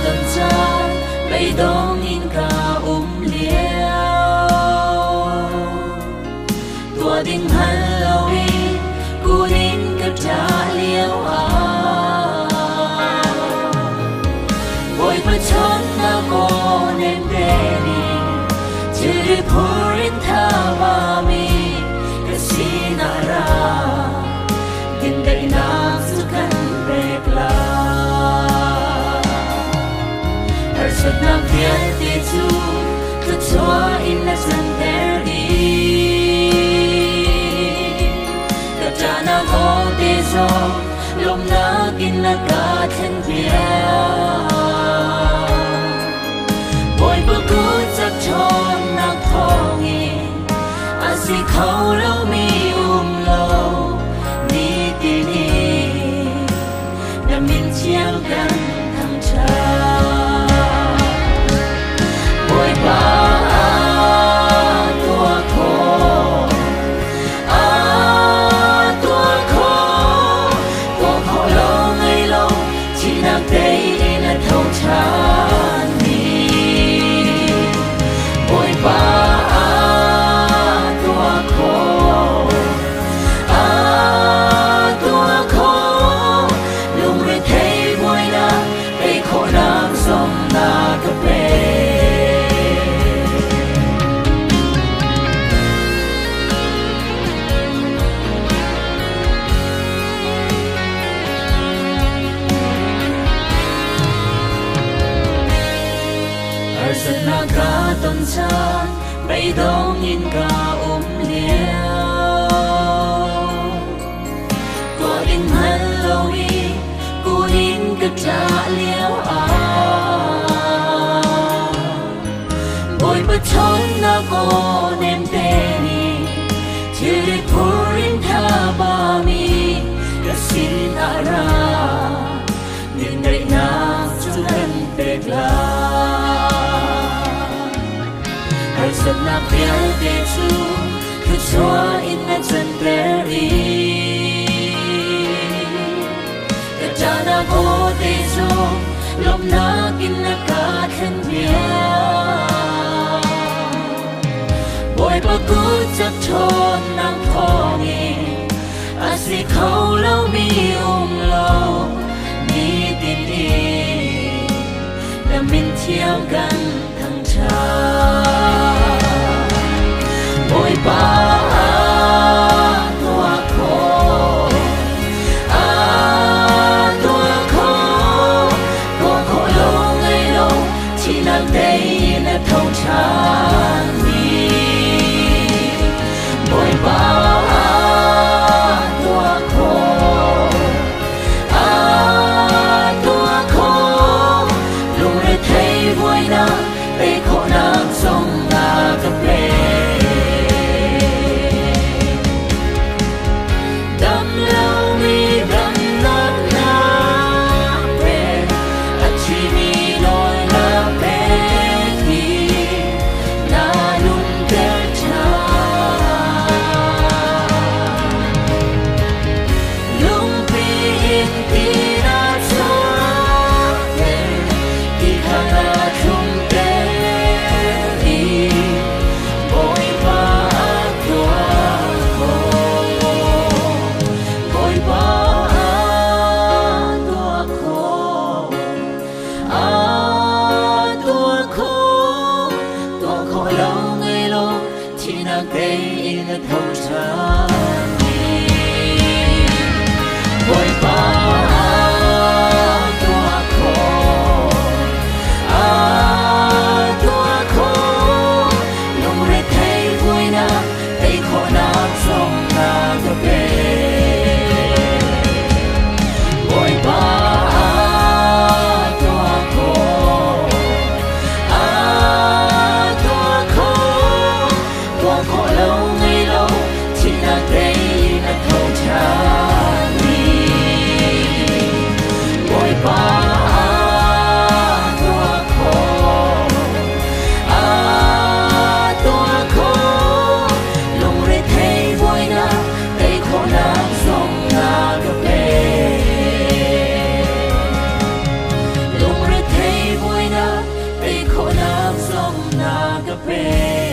tuần gian bây đông in cả liêu tua đình hân lâu đi cu nín cất trả liêu bồi bớt chốn na cô nên để đi chưa đi purin tha ba mi cái xin ra tin đầy nam su căn bек la har sut nam thiên ti chu tu chua in la san ter đi cả cha na ho ti zo lom na kin na ka then bia bồi bớt cứ chắc chọn na thongi asi khâu lâu mi lâu ni ti ni đã min chiang gan thăng cha bồi ba tua khô lâu ngày lâu chỉ nạc đây là thâu cha na cả tuần san bây đông in cả liêu tua đình hân lâu đi cu nín cất trả liêu bồi bớt chốn na cô nem tê ni chưa đi purin tha ba mi cái xin ra nhưng đây na chu thân bek la har sut na pial te chu tu chua in na chan ter đi cả cha na ko te zo lom na kin na ka then bia bồi ba cứ chắc chọn nang thongi asi khâu lâu mi lâu ni tin đi đã min chiang gan thăng cha bồi ba tua khô lâu ngày lâu chỉ nang đây là thâu cha mi bồi ba tua khô lung re thấy vui na để khổ nang sông na cà phê lâu ngày lâu chỉ là som nagape